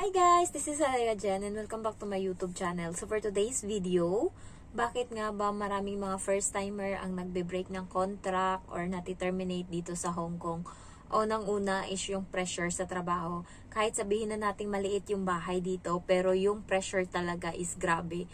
Hi guys, this is Alaya Jen and welcome back to my YouTube channel. So for today's video, bakit nga ba maraming mga first timer ang nagbe-break ng contract or nati-terminate dito sa Hong Kong? Unang-una is yung pressure sa trabaho. Kahit sabihin na nating maliit yung bahay dito, pero yung pressure talaga is grabe.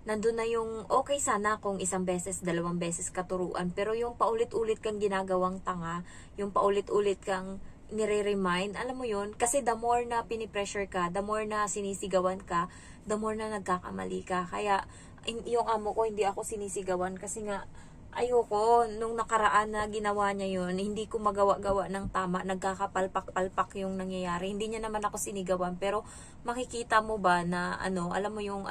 Nandun na yung okay sana kung isang beses, dalawang beses katuruan, pero yung paulit-ulit kang ginagawang tanga, yung paulit-ulit kang nire-remind, alam mo yun, kasi the more na pinipressure ka, the more na sinisigawan ka, the more na nagkakamali ka. Kaya yung amo ko, hindi ako sinisigawan kasi nga ayoko, nung nakaraan na ginawa niya yun, hindi ko magawa-gawa ng tama, nagkakapalpak-palpak yung nangyayari. Hindi niya naman ako sinigawan, pero makikita mo ba na alam mo yung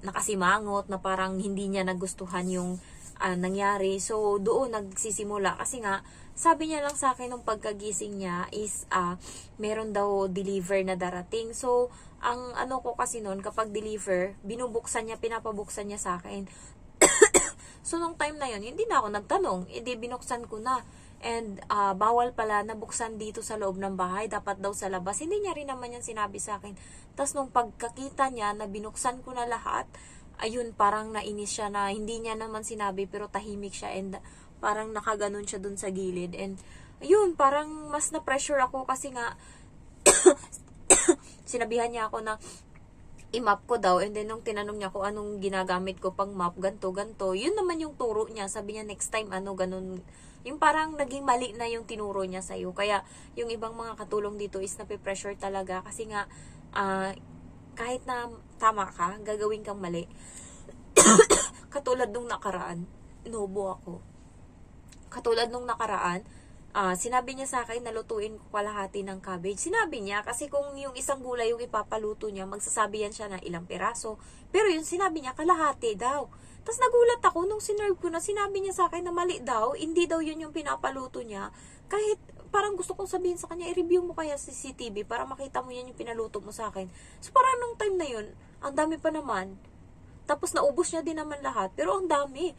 nakasimangot na parang hindi niya nagustuhan yung nangyari. So doon nagsisimula kasi nga sabi niya lang sa akin nung pagkagising niya is meron daw deliver na darating. So ang ko kasi noon, kapag deliver, binubuksan niya, pinapabuksan niya sa akin. So nung time na yun, hindi na ako nagtanong, edi binuksan ko na. And bawal pala na buksan dito sa loob ng bahay, dapat daw sa labas. Hindi niya rin naman yan sinabi sa akin. Tapos nung pagkakita niya na binuksan ko na lahat, ayun, parang nainis siya na hindi niya naman sinabi pero tahimik siya and parang nakaganon siya dun sa gilid. And ayun, parang mas na-pressure ako kasi nga sinabihan niya ako na i-map ko daw, and then nung tinanong niya ko anong ginagamit ko pang map, ganto, yun naman yung turo niya. Sabi niya next time ganun. Yung parang naging mali na yung tinuro niya sa'yo. Kaya yung ibang mga katulong dito is nape-pressure talaga kasi nga kahit na tama ka, gagawin kang mali. Katulad nung nakaraan, inubo ako. Katulad nung nakaraan, sinabi niya sa akin na lutuin ko kalahati ng cabbage. Sinabi niya kasi kung yung isang gulay yung ipapaluto niya, magsasabi yan siya na ilang piraso. Pero yung sinabi niya kalahati daw. Tapos nagulat ako nung sinerve ko na sinabi niya sa akin na mali daw, hindi daw yun yung pinapaluto niya. Kahit parang gusto kong sabihin sa kanya, i-review mo kaya sa CCTV para makita mo yan yung pinaluto mo sa akin. So parang nung time na yun, ang dami pa naman. Tapos naubos niya din naman lahat, pero ang dami.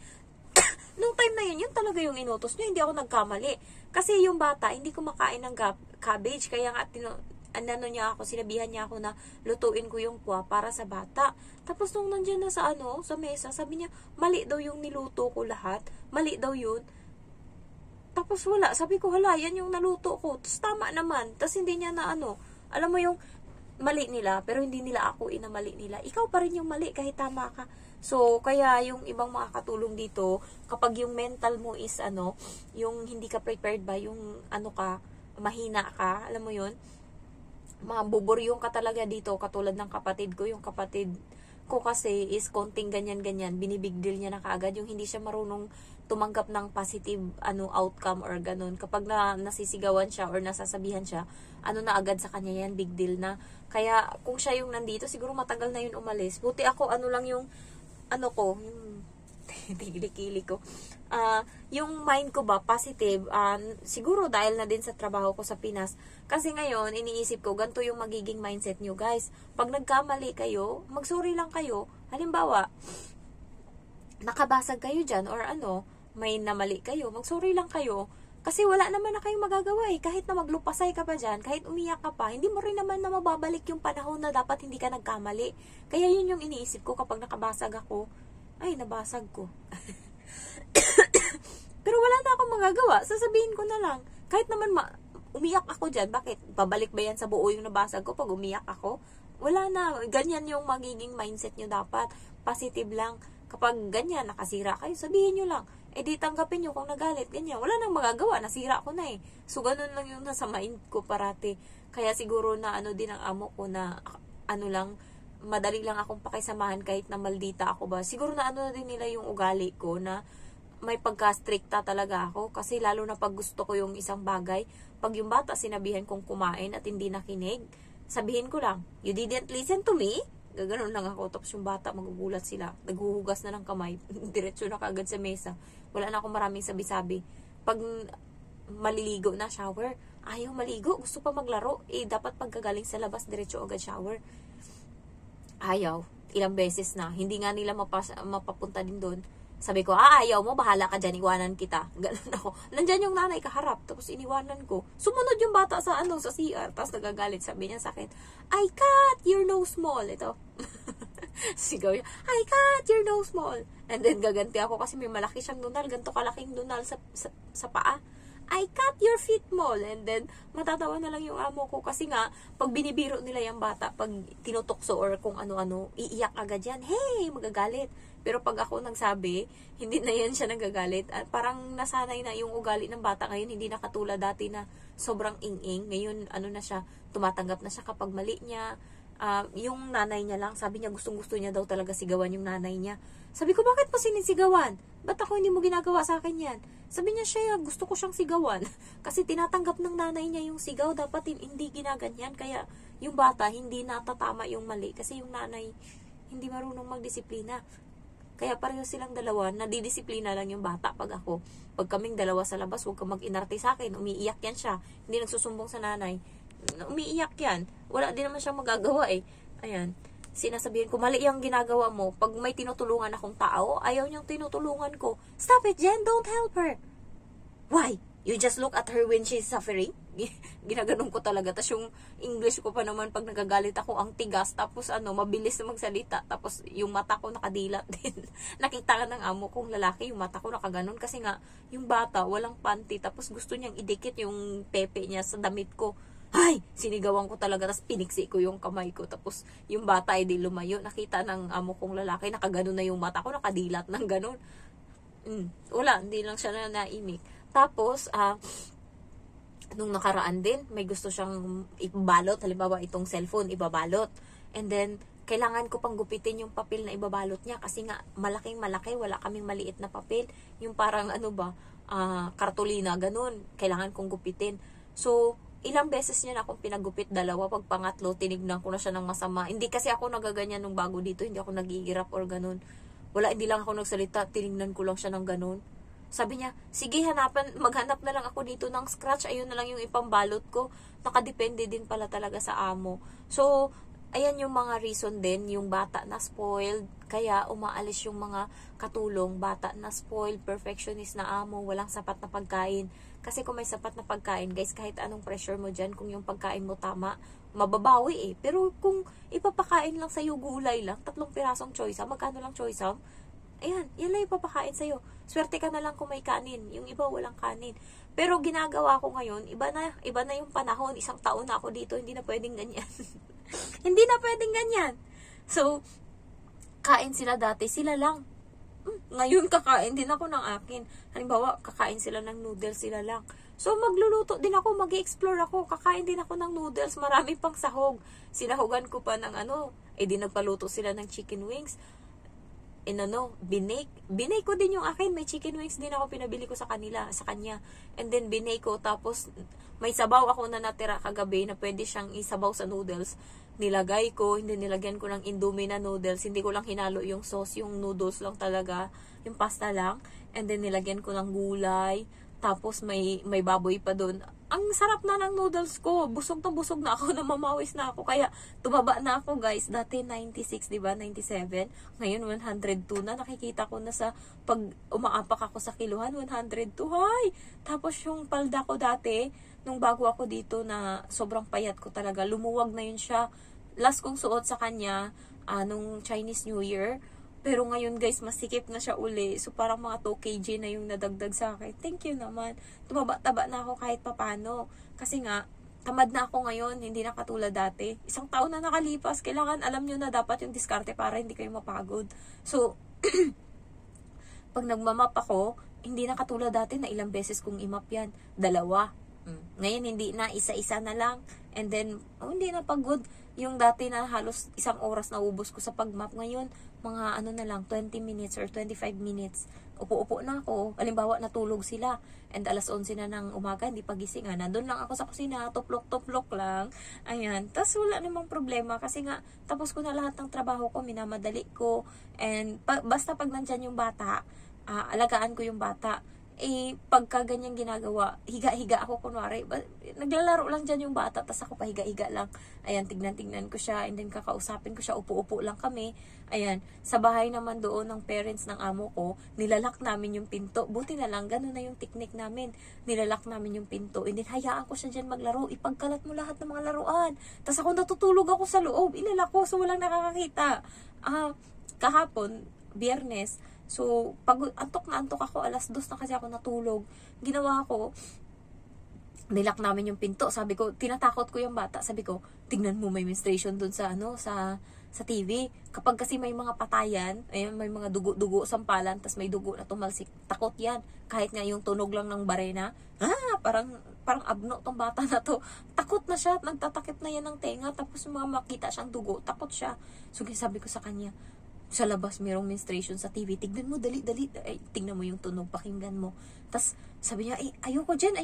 Nung time na yun talaga yung inutos niya, hindi ako nagkamali. Kasi yung bata, hindi kumakain ng cabbage, kaya nga sinabihan niya ako na lutuin ko yung kuwa para sa bata. Tapos nung nandiyan na sa mesa, sabi niya, mali daw yung niluto ko lahat. Mali daw yun. Tapos wala, sabi ko, hala, yan yung naluto ko. Tapos tama naman. Tapos hindi niya na alam mo yung mali nila, pero hindi nila ako inamali nila. Ikaw pa rin yung mali kahit tama ka. So, kaya yung ibang mga katulong dito, kapag yung mental mo is yung hindi ka prepared ba, yung mahina ka, alam mo yun, mabuburyong ka talaga dito, katulad ng kapatid ko. Yung kapatid ko kasi is konting ganyan-ganyan, binibig deal niya na kaagad, yung hindi siya marunong tumanggap ng positive outcome or ganun. Kapag nasisigawan siya or nasasabihan siya, na agad sa kanya yan, big deal na. Kaya kung siya yung nandito, siguro matagal na yun umalis. Buti ako, lang yung yung tigili-kili ko. Yung mind ko ba, positive, siguro dahil na din sa trabaho ko sa Pinas. Kasi ngayon, iniisip ko, ganito yung magiging mindset nyo, guys. Pag nagkamali kayo, magsorry lang kayo. Halimbawa, nakabasag kayo dyan, or may namali kayo, magsorry lang kayo. Kasi wala naman na kayong magagawa eh. Kahit na maglupasay ka pa dyan, kahit umiyak ka pa, hindi mo rin naman na mababalik yung panahon na dapat hindi ka nagkamali. Kaya yun yung iniisip ko kapag nakabasag ako. Ay, nabasag ko. Pero wala na akong magagawa. Sasabihin ko na lang. Kahit naman umiyak ako dyan, bakit? Babalik ba yan sa buo yung nabasag ko pag umiyak ako? Wala na. Ganyan yung magiging mindset nyo dapat. Positive lang. Kapag ganyan, nakasira kayo, sabihin nyo lang. Di tanggapin nyo kung nagalit, ganyan. Wala nang magagawa, nasira ko na eh. So, ganun lang yung nasa mind ko parati. Kaya siguro na din ang amo ko na madali lang akong pakisamahan kahit na maldita ako ba. Siguro na na din nila yung ugali ko na may pagka-stricta talaga ako. Kasi lalo na pag gusto ko yung isang bagay, pag yung bata sinabihan kong kumain at hindi nakinig, sabihin ko lang, you didn't listen to me? Gaganon lang ako. Tapos yung bata, magugulat sila. Naghuhugas na ng kamay. Diretso na kaagad sa mesa. Wala na akong maraming sabi-sabi. Pag maliligo na, shower, ayaw maligo. Gusto pa maglaro. Dapat pagkagaling sa labas, diretso agad shower. Ayaw. Ilang beses na. Hindi nga nila mapapunta din doon. Sabi ko, ayaw mo, bahala ka dyan, iwanan kita. Ganun ako. Nandyan yung nanay kaharap, tapos iniwanan ko. Sumunod yung bata sa sa CR, tapos nagagalit. Sabi niya sa akin, I cut your nose small. Ito. Sigaw niya, I cut your nose small. And then gaganti ako kasi may malaki siyang dunal, ganito kalaking dunal sa paa. I cut your feet small. And then, matatawa na lang yung amo ko. Kasi nga, pag binibiro nila yung bata, pag tinutukso or kung ano-ano, iiyak agad yan. Hey, magagalit. Pero pag ako nagsabi, hindi na yan siya nagagalit. At parang nasanay na yung ugali ng bata ngayon. Hindi na katulad dati na sobrang ing-ing. Ngayon, na siya, tumatanggap na siya kapag mali niya. Yung nanay niya lang, sabi niya gustong-gusto niya daw talaga sigawan yung nanay niya. Sabi ko, bakit mo sinisigawan? Ba't ako hindi mo ginagawa sa akin yan? Sabi niya, siya, gusto ko siyang sigawan. Kasi tinatanggap ng nanay niya yung sigaw, dapat hindi ginaganyan. Kaya yung bata, hindi natatama yung mali. Kasi yung nanay, hindi marunong magdisiplina. Kaya pareho silang dalawa, nadidisiplina lang yung bata pag ako. Pag kaming dalawa sa labas, huwag kang mag-inarte sa akin. Umiiyak yan siya. Hindi nagsusumbong sa nanay. Umiiyak yan. Wala din naman siyang magagawa eh. Ayan. Sinasabihin ko, mali yung ginagawa mo. Pag may tinutulungan akong tao, ayaw niyang tinutulungan ko. Stop it, Jen. Don't help her. Why? You just look at her when she's suffering? Ginaganon ko talaga. Tapos yung English ko pa naman, pag nagagalit ako, ang tigas. Tapos mabilis na magsalita. Tapos yung mata ko nakadilat din. Nakita ka ng amo kong lalaki, yung mata ko nakaganon. Kasi nga, yung bata, walang panty. Tapos gusto niyang idikit yung pepe niya sa damit ko. Ay, sinigawan ko talaga, tapos piniksi ko yung kamay ko, tapos yung bata ay di lumayo. Nakita ng amo kong lalaki, nakaganon na yung mata ko, nakadilat ng ganon. Wala, hindi lang siya na naimik. Tapos, nung nakaraan din, may gusto siyang ibabalot, halimbawa itong cellphone, ibabalot. And then, kailangan ko pang gupitin yung papel na ibabalot niya, kasi nga, malaking malaki, wala kaming maliit na papel. Yung parang, kartolina, ganon. Kailangan kong gupitin. So, ilang beses niya na akong pinagupit, dalawa. Pag pangatlo, tinignan ko na siya ng masama. Hindi kasi ako nagaganyan nung bago dito. Hindi ako nagigirap or ganun. Wala, hindi lang ako nagsalita. Tinignan ko lang siya ng ganun. Sabi niya, sige, maghanap na lang ako dito ng scratch. Ayun na lang yung ipambalot ko. Nakadepende din pala talaga sa amo. So, ayan yung mga reason din. Yung bata na spoiled. Kaya umaalis yung mga katulong. Bata na spoiled, perfectionist na amo, walang sapat na pagkain. Kasi kung may sapat na pagkain, guys, kahit anong pressure mo dyan, kung yung pagkain mo tama, mababawi eh. Pero kung ipapakain lang sa'yo gulay lang, 3 pirasong choice, magkano lang choice, ayan, yan lang ipapakain sa'yo. Swerte ka na lang kung may kanin. Yung iba walang kanin. Pero ginagawa ko ngayon, iba na yung panahon. 1 taon na ako dito, hindi na pwedeng ganyan. Hindi na pwedeng ganyan. So, kain sila dati, sila lang. Ngayon, kakain din ako ng akin. Halimbawa, kakain sila ng noodles, sila lang. So, magluluto din ako, mag-explore ako. Kakain din ako ng noodles, marami pang sahog. Sinahogan ko pa ng di nagpaluto sila ng chicken wings. Binake. Binake ko din yung akin. May chicken wings din ako, pinabili ko sa kanya. And then, binake ko. Tapos, may sabaw ako na natira kagabi na pwede siyang isabaw sa noodles. Nilagay ko, hindi nilagyan ko ng Indomie na noodles. Hindi ko lang hinalo yung sauce, yung noodles lang talaga. Yung pasta lang. And then, nilagyan ko ng gulay. Tapos, may baboy pa doon. Ang sarap na ng noodles ko. Busog na ako, namamawis na ako. Kaya, tumaba na ako, guys. Dati, 96, diba? 97. Ngayon, 102 na. Nakikita ko na sa, pag umaapak ako sa kiluhan, 102. Hay! Tapos, yung palda ko dati, nung bago ako dito na sobrang payat ko talaga, lumuwag na yun siya. Last kong suot sa kanya, nung Chinese New Year. Pero ngayon, guys, masikip na siya uli. So, parang mga 2 kg na yung nadagdag sa akin. Thank you naman. Tumaba-taba na ako kahit papano. Kasi nga, tamad na ako ngayon. Hindi na katulad dati. 1 taon na nakalipas. Kailangan, alam nyo na dapat yung diskarte para hindi kayo mapagod. So, pag nagmamap ako, hindi na katulad dati na ilang beses kong imap yan. 2. Ngayon, hindi na. Isa-isa na lang. And then, hindi na pagod. Yung dati na halos 1 oras na ubos ko sa pagmap. Ngayon, mga na lang, 20 minutes or 25 minutes. Upo-upo na ako. Halimbawa, natulog sila. And alas 11 na ng umaga, hindi pagising. Nandun lang ako sa kusina, tuplok-tuplok lang. Ayan. Tapos wala namang problema. Kasi nga, tapos ko na lahat ng trabaho ko, minamadali ko. And basta pag nandyan yung bata, alagaan ko yung bata. pagka ganyan ginagawa, higa-higa ako kunwari, naglalaro lang dyan yung bata, tas ako pahiga-higa lang. Ayan, tignan-tignan ko siya, and then kakausapin ko siya, upo-upo lang kami. Ayan, sa bahay naman doon ng parents ng amo ko, nilalak namin yung pinto. Buti na lang, ganun na yung technique namin. Nilalak namin yung pinto, and then hayaan ko siya dyan maglaro. Ipagkalat mo lahat ng mga laruan. Tas ako natutulog ako sa loob, ilalak ko, so walang nakakakita. Kahapon, Biyernes, so, pag antok ako, 2:00 na kasi ako natulog. Ginawa ko, nilak namin yung pinto. Sabi ko, tinatakot ko yung bata. Sabi ko, tignan mo may menstruation dun sa, sa TV. Kapag kasi may mga patayan, ayan, may mga dugo-dugo, sampalan, tas may dugo na tumalsik, takot yan. Kahit nga yung tunog lang ng barena, parang abno tong bata na to. Takot na siya, nagtatakip na yan ng tenga, tapos mga makita siyang dugo, takot siya. So, sabi ko sa kanya, sa labas mayroong menstruation sa TV, tignan mo, dali, tignan mo yung tunog, pakinggan mo. Tas sabi niya, ayoko dyan,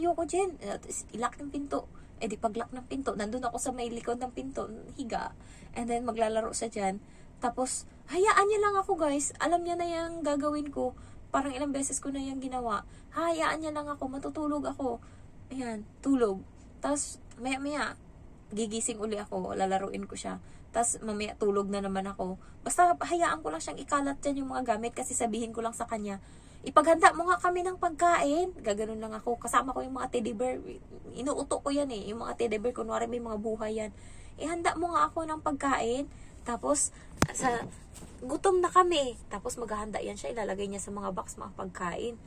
ilak ng pinto. Di paglock ng pinto, nandun ako sa may likod ng pinto, higa, and then maglalaro siya dyan. Tapos, hayaan niya lang ako, guys, alam niya na yung gagawin ko, parang ilang beses ko na yung ginawa, hayaan niya lang ako, matutulog ako. Ayan, tulog. Tapos, maya, gigising uli ako, lalaruin ko siya. Tapos mamaya tulog na naman ako. Basta hayaan ko lang siyang ikalat dyan yung mga gamit, kasi sabihin ko lang sa kanya, ipaghanda mo nga kami ng pagkain. Gaganon lang ako. Kasama ko yung mga teddy bear. Inuuto ko yan yung mga teddy bear. Kunwari may mga buhay yan. Ihanda mo nga ako ng pagkain. Tapos, gutom na kami. Tapos maghahanda yan siya. Ilalagay niya sa mga box, mga pagkain.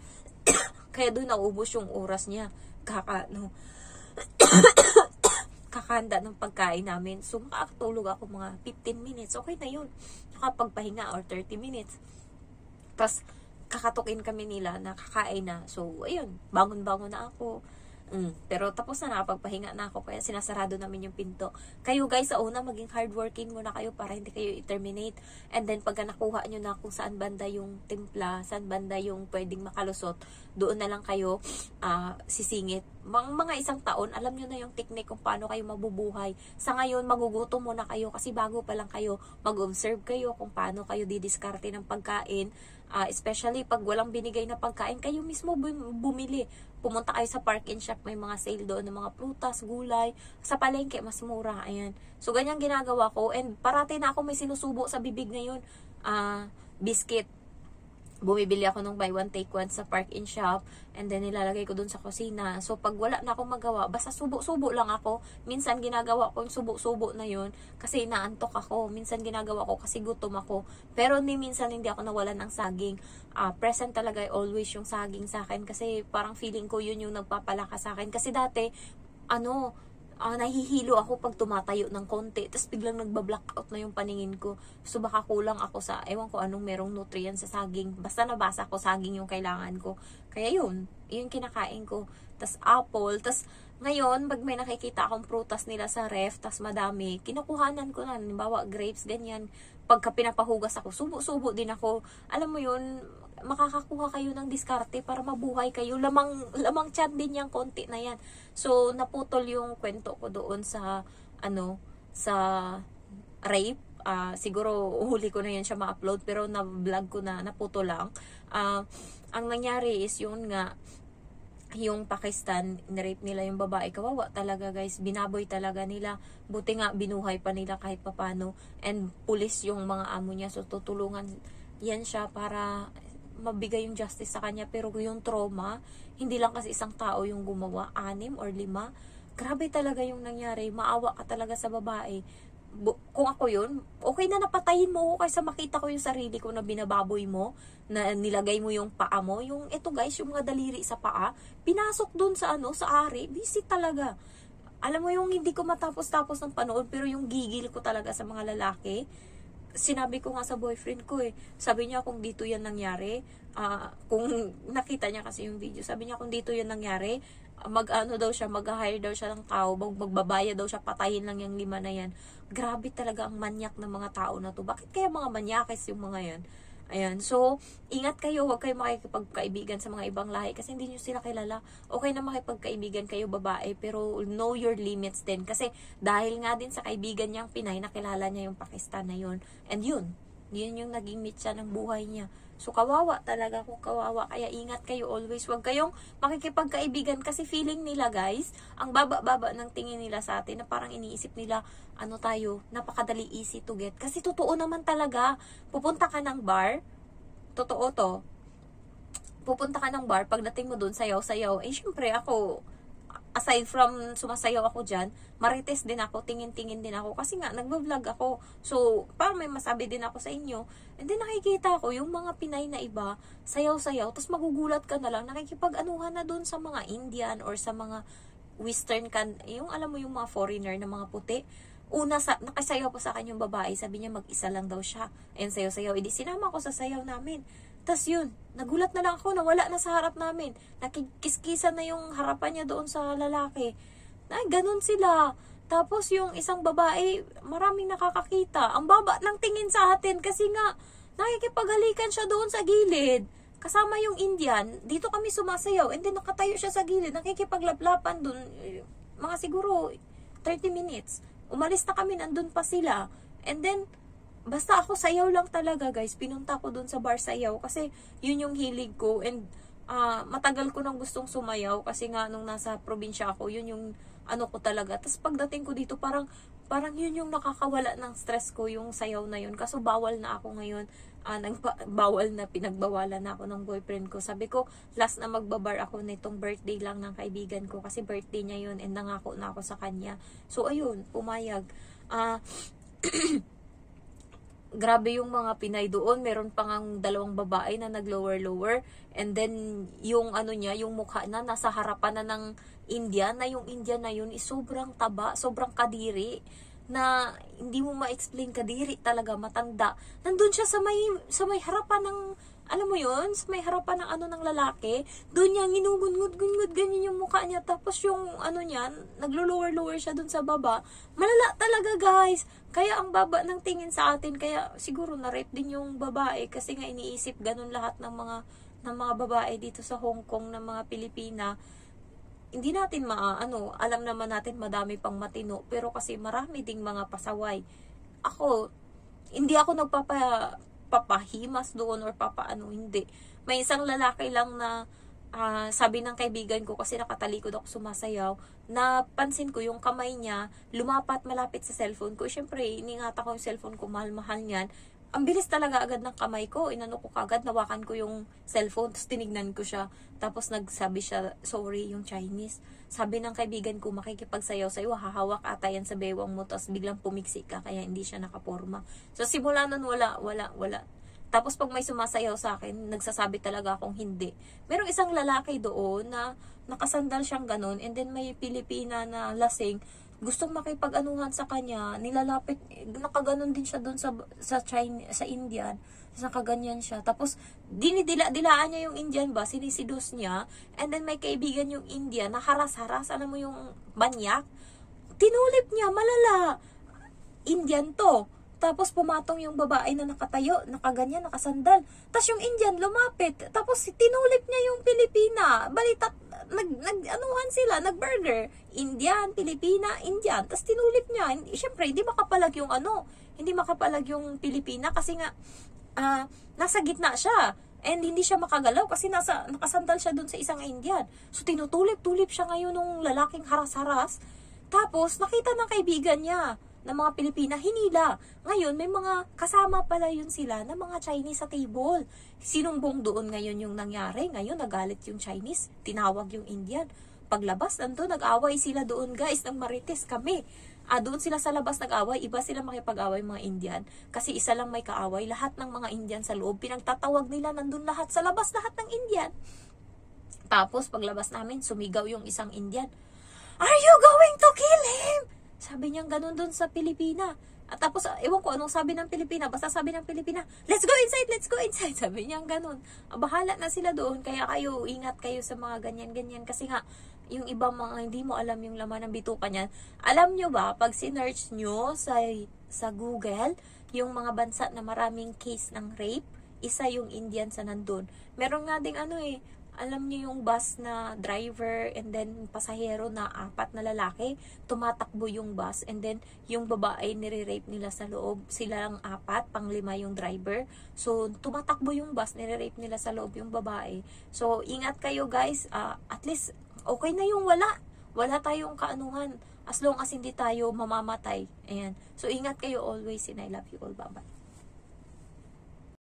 Kaya doon naubos yung oras niya. Kakahanda ng pagkain namin. So, makakatulog ako mga 15 minutes. Okay na yun. Nakapagpahinga or 30 minutes. Tapos, kakatukin kami nila na kakain na. So, ayun. Bangon-bangon na ako. Pero tapos na, nakapagpahinga na ako. Kaya sinasarado namin yung pinto. Kayo guys, sa una, maging hardworking muna kayo para hindi kayo i-terminate. And then, pagka nakuha nyo na kung saan banda yung timpla, saan banda yung pwedeng makalusot, doon na lang kayo sisingit. Mga 1 taon, alam nyo na yung technique kung paano kayo mabubuhay. Sa ngayon, magugutom muna kayo kasi bago pa lang kayo, mag-observe kayo kung paano kayo didiskarte ng pagkain. Especially pag walang binigay na pagkain, kayo mismo bumili. Pumunta kayo sa park and shop, may mga sale doon ng mga prutas, gulay. Sa palengke, mas mura. Ayan. So, ganyan ginagawa ko. And parati na ako may sinusubo sa bibig ngayon. Biscuit. Bumibili ako ng buy one take one sa park and shop, and then nilalagay ko dun sa kusina. So pag wala na akong magawa, basta subo-subo lang ako. Minsan ginagawa ko yung subo-subo na yun kasi inaantok ako. Minsan ginagawa ko kasi gutom ako. Pero minsan hindi ako nawalan ng saging. Present talaga always yung saging sa akin kasi parang feeling ko yun yung nagpapalakas sa akin. Kasi dati, nahihilo ako pag tumatayo ng konti, tapos biglang nagba-blackout na yung paningin ko. So baka kulang ako sa, ewan ko anong merong nutrients sa saging. Basta nabasa ko, saging yung kailangan ko. Kaya yun kinakain ko. Tapos apple, tapos ngayon, pag may nakikita akong prutas nila sa ref, tas madami, kinukuhanan ko na, halimbawa grapes, ganyan. Pagka pinapahugas ako, subo-subo din ako. Alam mo yun, makakakuha kayo ng diskarte para mabuhay kayo. Lamang tiyan din yung konti na yan. So, naputol yung kwento ko doon sa, sa rape. Siguro, huli ko na yan siya ma-upload, pero na-vlog ko na, naputo lang. Ang nangyari is yun nga, yung Pakistan, nirape nila yung babae. Kawawa talaga guys, binaboy talaga nila. Buti nga binuhay pa nila kahit papano. And pulis yung mga amo niya, so tutulungan yan siya para mabigay yung justice sa kanya. Pero yung trauma, hindi lang kasi isang tao yung gumawa, 6 or 5. Grabe talaga yung nangyari. Maawa ka talaga sa babae. Kung ako yun, okay na napatayin mo ako kaysa makita ko yung sarili ko na binababoy mo, na nilagay mo yung paa mo. Yung ito guys, yung mga daliri sa paa, pinasok dun sa sa ari, busy talaga. Alam mo yung hindi ko matapos-tapos ng panood, pero yung gigil ko talaga sa mga lalaki. Sinabi ko nga sa boyfriend ko sabi niya kung dito yan nangyari, kung nakita niya kasi yung video, sabi niya kung dito yan nangyari, mag-hire daw siya ng tao, magbabaya daw siya, patayin lang yung 5 na yan. Grabe talaga ang manyak ng mga tao na to. Bakit kaya mga manyakis yung mga yan? Ayan, so, ingat kayo, huwag kayo makikipagkaibigan sa mga ibang lahi kasi hindi nyo sila kilala. Okay na makipagkaibigan kayo babae, pero know your limits din. Kasi dahil nga din sa kaibigan niyang Pinay, nakilala niya yung Pakistan na yun. And yun Yun yung naging mitya ng buhay niya. So, kawawa talaga kung kawawa. Kaya ingat kayo always. Huwag kayong makikipagkaibigan kasi feeling nila, guys, ang baba-baba ng tingin nila sa atin na parang iniisip nila, ano tayo, napakadali, easy to get. Kasi totoo naman talaga. Pupunta ka ng bar, totoo to. Pupunta ka ng bar, pagdating mo dun, sayaw-sayaw. Eh, syempre ako, aside from sumasayaw ako dyan, marites din ako, tingin-tingin din ako. Kasi nga, nagbablog ako. So, parang may masabi din ako sa inyo. And then, nakikita ko yung mga Pinay na iba, sayaw-sayaw, tapos magugulat ka na lang, nakikipag-anuhan na dun sa mga Indian or sa mga Western, yung alam mo yung mga foreigner na mga puti. Una, nakasayaw pa sa akin yung babae, sabi niya mag-isa lang daw siya. Ayun, sayaw-sayaw. Edi, sinama ko sa sayaw namin. Tas yun, nagulat na lang ako, nawala na sa harap namin. Nakikiskisan na yung harapan niya doon sa lalaki. Ay, ganun sila. Tapos yung isang babae, maraming nakakakita. Ang baba ng tingin sa atin kasi nga, nakikipaghalikan siya doon sa gilid. Kasama yung Indian, dito kami sumasayaw. And then nakatayo siya sa gilid, nakikipaglaplapan doon. Mga siguro 30 minutes. Umalis na kami, nandun pa sila. And then, basta ako sayaw lang talaga, guys. Pinunta ko dun sa bar sayaw kasi yun yung hilig ko. And matagal ko nang gustong sumayaw kasi nga nung nasa probinsya ako, yun yung ano ko talaga. Tapos pagdating ko dito, parang yun yung nakakawala ng stress ko, yung sayaw na yun. Kaso bawal na ako ngayon. Bawal na, pinagbawalan na ako ng boyfriend ko. Sabi ko, last na magbabar ako nitong birthday lang ng kaibigan ko kasi birthday niya yun and nangako na ako sa kanya. So ayun, pumayag. Grabe yung mga Pinay doon. Meron pang ang dalawang babae na nag-lower and then yung ano niya, yung mukha na nasa harapan na ng Indian, na yung Indian na yun is sobrang taba, sobrang kadiri na hindi mo ma-explain, kadiri talaga, matanda. Nandun siya sa may harapan ng, alam mo yun, sa may harapan ng ano ng lalaki. Doon niya ginugud-gud ganyan yung mukha niya. Tapos yung ano niya, naglo-lower siya doon sa baba. Malala talaga, guys. Kaya ang baba ng tingin sa atin, kaya siguro na-rape din yung babae kasi nga iniisip ganun lahat ng mga babae dito sa Hong Kong, ng mga Pilipina. Hindi natin alam naman natin madami pang matino, pero kasi marami ding mga pasaway. Ako, hindi ako papahimas doon or hindi. May isang lalaki lang na sabi ng kaibigan ko kasi nakatalikod ako sumasayaw, napansin ko yung kamay niya lumapat malapit sa cellphone ko. Siyempre, iningatan ko yung cellphone ko, mahal-mahal niyan. Ang bilis talaga agad ng kamay ko. Inano ko kagad, nawakan ko yung cellphone, tapos tinignan ko siya. Tapos nagsabi siya, sorry, yung Chinese. Sabi ng kaibigan ko, makikipagsayaw sa'yo, hahawak ata yan sa bewang mo, tapos biglang pumiksi ka, kaya hindi siya nakaporma. So simula nun, wala. Tapos pag may sumasayaw sa akin, nagsasabi talaga akong hindi. Merong isang lalaki doon na nakasandal siyang ganun, and then may Pilipina na lasing, gustong makipag-anuhan sa kanya, nilalapit, nakaganon din siya doon sa China, sa Indian, nakaganyan siya. Tapos, dilaan niya yung Indian ba, sinisidos niya, and then may kaibigan yung Indian, na haras-haras, alam mo yung banyak, tinulip niya, malala, Indian to. Tapos pumatong yung babae na nakatayo, nakaganyan, nakasandal. Tapos yung Indian lumapit. Tapos tinulip niya yung Pilipina. Balita, nag-anuhan sila, nag-burger. Indian, Pilipina, Indian. Tapos tinulip niya. Siyempre, hindi makapalag yung Pilipina kasi nga, nasa gitna siya. And hindi siya makagalaw kasi nakasandal siya dun sa isang Indian. So tinutulip-tulip siya ngayon nung lalaking haras-haras. Tapos nakita ng kaibigan niya ng mga Pilipina, hinila. Ngayon, may mga kasama pala yun sila na mga Chinese sa table. Sinumbong doon ngayon yung nangyari. Ngayon, nagalit yung Chinese. Tinawag yung Indian. Paglabas, nandun, nag-away sila doon, guys. Nang marites kami. Doon sila sa labas nag-away. Iba sila makipag-away mga Indian. Kasi isa lang may kaaway. Lahat ng mga Indian sa loob, pinagtatawag nila, nandun lahat. Sa labas, lahat ng Indian. Tapos, paglabas namin, sumigaw yung isang Indian. Are you going to kill him? Sabi niyang ganun doon sa Pilipina. At tapos, ewan ko anong sabi ng Pilipina. Basta sabi ng Pilipina, let's go inside. Sabi niyang ganun. Bahala na sila doon. Kaya kayo, ingat kayo sa mga ganyan-ganyan. Kasi nga, yung ibang mga hindi mo alam yung laman ng bituka niyan. Alam nyo ba, pag sinearch nyo sa Google, yung mga bansa na maraming case ng rape, isa yung Indian sa nandun. Meron nga ding alam niyo yung bus na driver and then pasahero na 4 na lalaki, tumatakbo yung bus and then yung babae nire-rape nila sa loob, sila lang 4, pang-5 yung driver. So tumatakbo yung bus, nire-rape nila sa loob yung babae. So ingat kayo guys, at least okay na yung wala tayong kaanuhan as long as hindi tayo mamamatay. Ayan. So ingat kayo always and I love you all. Bye-bye.